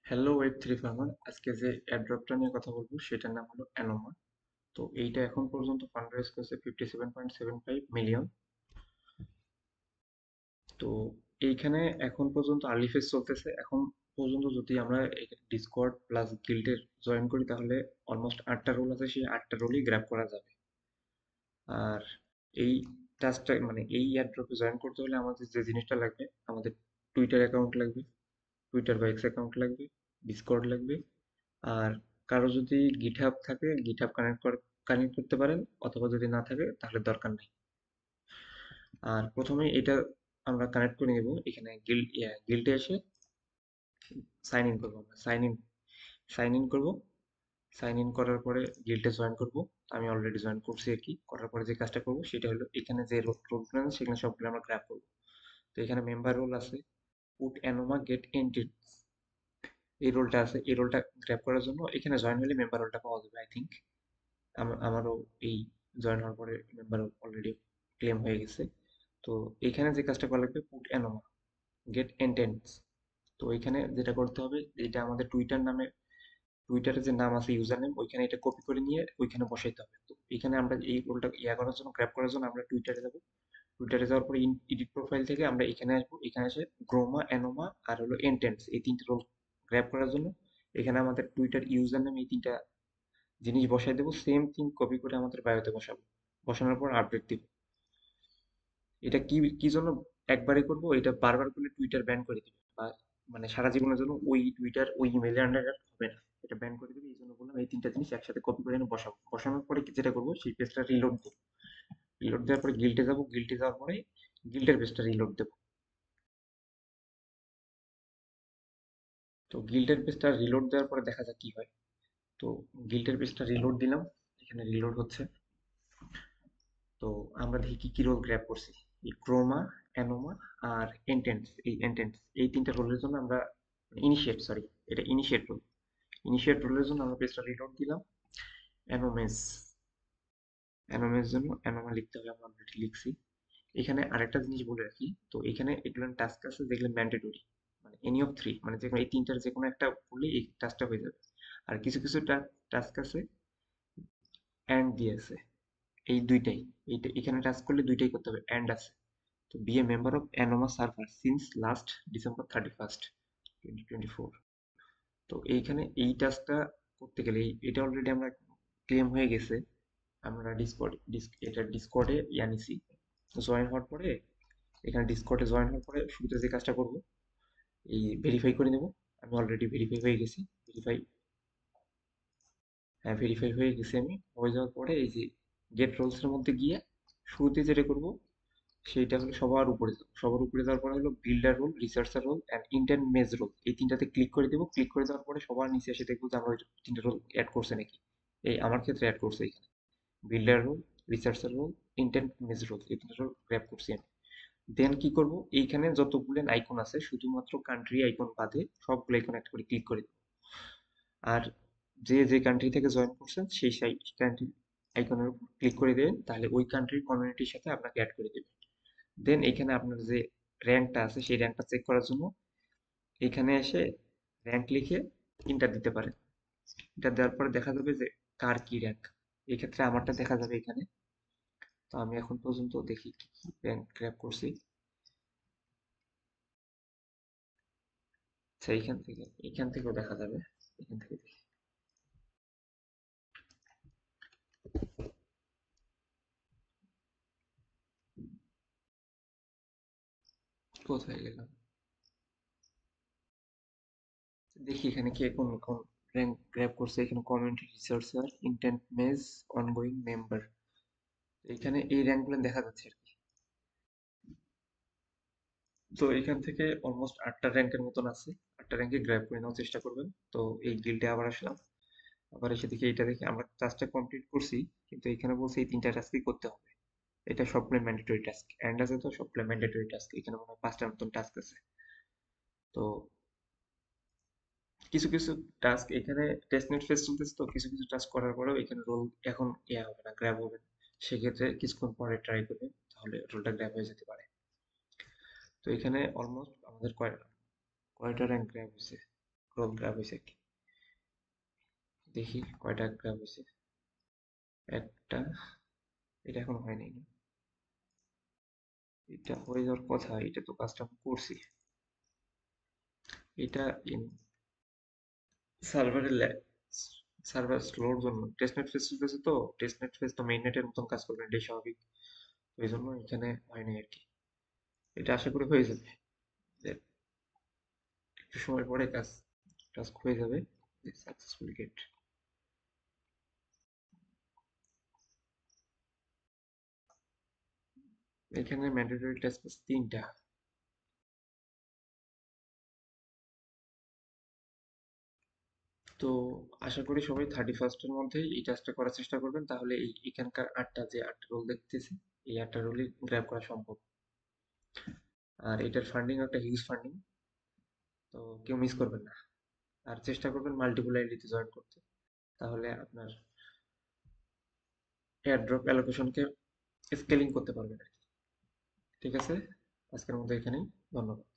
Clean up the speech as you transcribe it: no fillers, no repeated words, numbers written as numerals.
Hello web three farmer, আজকে যে অ্যাড্রপটা নিয়ে কথা বলবো সেটার নাম হলো অ্যানোমা। তো এইটা এখন পর্যন্ত ফান্ড রেজ করছে 57.75 মিলিয়ন। তো এইখানে এখন পর্যন্ত আর্লি ফেজ চলতেছে। এখন পর্যন্ত যদি আমরা ডিসকর্ড প্লাস গিল্ডের জয়েন করি তাহলে অলমোস্ট 8টা রোল আছে, সেই 8টা রোলই গ্র্যাব করা যাবে। আর এই টাস্কটা মানে এই অ্যাড্রপে জয়েন করতে হলে আমাদের যে জিনিসটা লাগবে, আমাদের টুইটার অ্যাকাউন্ট লাগবে, টুইটার বা এক্স অ্যাকাউন্ট লাগবে, ডিসকর্ড লাগবে। আর কারো যদি গিটহাব থাকে গিটহাব কানেক্ট করতে পারেন, অথবা যদি না থাকে তাহলে দরকার নেই। আর প্রথমে এটা আমরা কানেক্ট করে নেব। এখানে গিল্ডে এসে সাইন ইন করবো। আমরা সাইন ইন করবো। সাইন ইন করার পরে গিল্ডে জয়েন করব। আমি অলরেডি জয়েন করছি আর কি। করার পরে যে কাজটা করব সেটা হলো, এখানে যে রোলগুলো আছে সেখানে সবগুলো আমরা গ্র্যাব করবো। তো এখানে মেম্বার রোল আছে, পুট অ্যানোমা গেট এন্টিড, এই রোলটা আছে। এই রোলটা গ্র্যাব করার জন্য এখানে জয়েন হলে মেম্বার রোলটা পাওয়া যাবে আই থিঙ্ক। আমারও এই জয়েন হওয়ার পরে মেম্বার অলরেডি ক্লেম হয়ে গেছে। তো এখানে যে কাজটা করা লাগবে, পুট অ্যানোমা গেট এন্টেন্টস। তো এখানে যেটা করতে হবে, এটা আমাদের টুইটার নামে, টুইটারে যে নাম আছে ইউজার নেম, ওইখানে এটা কপি করে নিয়ে ওইখানে বসাইতে হবে। তো এখানে আমরা এই রোলটা করার জন্য, গ্র্যাব করার জন্য আমরা টুইটারে যাব। টুইটারে যাওয়ার পরে এডিট প্রোফাইল থেকে আমরা এখানে আসবো। এখানে এসে গ্রোমা, অ্যানোমা আর হলো এন্টেন্টস, এই তিনটে রোল গ্র্যাব করার জন্য এখানে আমাদের টুইটার ইউজার নেম এই তিনটা জিনিস বসাই দেবো। সেম থিং কপি করে আমাদের বায়োতে বসাবো। বসানোর পর আপডেট দিব। এটা কি কি জন্য একবারে করব, এটা বারবার করলে টুইটার ব্যান করে দিবে, বা মানে সারা জীবনের জন্য ওই টুইটার ওই ইমেলের আন্ডারে হবে না, এটা ব্যান করে দিবে। এই জন্য বললাম এই তিনটা জিনিস একসাথে কপি করে এনে বসাবো। বসানোর পরে যেটা করবো, সেই পেজটা রিলোড দেবো। রিলোড দেওয়ার পরে গিল্টে যাবো। গিল্টে যাওয়ার পরে গিল্টের পেজটা রিলোড দেবো। তো গিল্টের পেজটা রিলোড দেওয়ার পরে দেখা যাক কি হয়। তো গিল্টের পেজটা রিলোড দিলাম, এখানে রিলোড হচ্ছে। তো আমরা দেখি কি কি রোল গ্র্যাব করছি। এই ক্রোমা, অ্যানোমা আর এন্টেন্স, এই তিনটা রোলের জন্য আমরা ইনিশিয়েট, সরি, এটা ইনিশিয়েট রোল। ইনিশিয়েট রোলের জন্য আমরা পেজটা রিলোড দিলাম। অ্যানোমেস, অ্যানোমের জন্য অ্যানোমা লিখতে হবে, আমরা অলরেডি লিখছি। এখানে আরেকটা জিনিস বলে রাখি, তো এখানে এগুলো টাস্ক আছে যেগুলো ম্যান্ডেটরি, মানে এনি অফ থ্রি, মানে যে কোনো এই তিনটার যে কোনো একটা বললেই এই টাস্কটা হয়ে যাবে। আর কিছু কিছু টাস্ক আছে অ্যান্ড দিয়েছে, এই দুইটাই, এইটা এখানে টাস্ক করলে দুইটাই করতে হবে, অ্যান্ড আছে। তো be a member of Anoma server since last December 31st 2024। তো এইখানে এই টাস্কটা করতে গেলে এটা অলরেডি আমরা ক্লেম হয়ে গেছে। আমরা এটা ডিসকর্ডে নিছি। জয়েন হওয়ার পরে, এখানে ডিসকর্ডে জয়েন হওয়ার পরে শুরুতে যে কাজটা করব, এই ভেরিফাই করে নেব। আমি অলরেডি ভেরিফাই হয়ে গেছি। ভেরিফাই, হ্যাঁ ভেরিফাই হয়ে গেছি। আমি হয়ে যাওয়ার পরে এই যে গেট রোলস এর মধ্যে গিয়ে শুরুতে যেটা করব সেইটা হলো সবার উপরে যাবো। সবার উপরে যাওয়ার পরে হলো builder role, researcher role and intent maize role, এই তিনটাতে ক্লিক করে দেবো। ক্লিক করে দেওয়ার পরে সবার নিচে এসে দেখবো যে আমরা ওই তিনটা রোল অ্যাড করছে নাকি। এই আমার ক্ষেত্রে অ্যাড করছে এখানে builder role, researcher role, intent মেজ রোল, এই তিনটা রোল গ্র্যাব করছি আমি। দেন কি করব, এইখানে যতগুলো আইকন আছে শুধুমাত্র কান্ট্রি আইকন বাদে সবগুলো আইকন একটা করে ক্লিক করে দেবো। আর যে যে কান্ট্রি থেকে জয়েন করছেন সেই সেই কান্ট্রি আইকনের উপর ক্লিক করে দেবেন, তাহলে ওই কান্ট্রির কমিউনিটির সাথে আপনাকে অ্যাড করে দেবে। দেন এখানে আপনার যে র্যাঙ্কটা আছে সেই র্যাঙ্কটা চেক করার জন্য এখানে এসে র্যাঙ্ক লিখে ইন্টার দিতে পারেন। ইন্টার দেওয়ার পরে দেখা যাবে যে কার কি র্যাঙ্ক। এই ক্ষেত্রে আমারটা দেখা যাবে এখানে। তো আমি এখন পর্যন্ত দেখি কি কি র্যাঙ্ক গ্র্যাব করছি। আচ্ছা, এইখান থেকেও দেখা যাবে। এখান থেকে দেখি কোথায় গেলাম। দেখি এখানে কে কোন কোন র্যাঙ্ক গ্র্যাব করছে। এখানে কমিউনিটি রিসার্চার, ইন্টেন্ট মেজ, অনগোয়িং মেম্বার, এখানে এই র্যাঙ্কগুলো দেখা যাচ্ছে আর কি। তো এখান থেকে অলমোস্ট 8টা র্যাঙ্কের মতন আছে। 8টা র্যাঙ্কে গ্র্যাব করে নেওয়ার চেষ্টা করবেন। তো এই গিল্ডে আবার আসলাম। আবার এসে দেখি, এটা দেখি আমরা টাস্কটা কমপ্লিট করছি, কিন্তু এখানে বলছে এই তিনটা টাস্কই করতে হবে। এটা সবগুলো ম্যান্ডেটরি টাস্ক, এন্ড আছে তো সবগুলো ম্যান্ডেটরি টাস্ক। এখানে মনে হয় 5টার মতন টাস্ক আছে। তো কিছু কিছু টাস্ক এখানে টেস্টনেট ফেজ চলতেছে, তো কিছু কিছু টাস্ক করার পরেও এখানে রোল এখন হবে না, গ্র্যাব হবে না। সেক্ষেত্রে কিছুক্ষণ পরে ট্রাই করবেন, তাহলে রোলটা গ্র্যাব হয়ে যেতে পারে। তো এখানে অলমোস্ট আমাদের কয়টা র্যাঙ্ক গ্র্যাব হয়েছে। রোল গ্রাব হয়েছে কি দেখি কয়টা গ্রাব হয়েছে। একটা, এটা এখন হয় নাই না? এটা হয়ে যাওয়ার কথা, এটা তো কাজটা আমি করছি। এটা সার্ভারে সার্ভার স্লোর জন্য টেস্টনেট ফেজ চলতেছে, তো টেস্টনেট ফেজ তো মেইন নেটের মতন কাজ করবে, এটাই স্বাভাবিক। তো এই জন্য এখানে হয় নাই আর কি। এটা আশা করি হয়ে যাবে, যে একটু সময় পরে কাজ টাস্ক হয়ে যাবে। সাকসেসফুল গেট, এখানে ম্যান্ডেটরি টাস্ক আছে তিনটা। তো আশা করি সবাই 31st-এর মধ্যেই এই টাস্কটা করার চেষ্টা করবেন, তাহলে এই এখানকার যে আটটা রোল দেখতেছি, এই আটটা রোলই গ্র্যাব করা সম্ভব। আর এটার ফান্ডিং একটা হিউজ ফান্ডিং, তো কেউ মিস করবেন না। আর চেষ্টা করবেন মাল্টিপল আইডিতে জয়েন করতে, তাহলে আপনার এয়ারড্রপ অ্যালোকেশনকে স্কেলিং করতে পারবেন আর কি। ঠিক আছে, আজকের মতো এখানেই। ধন্যবাদ।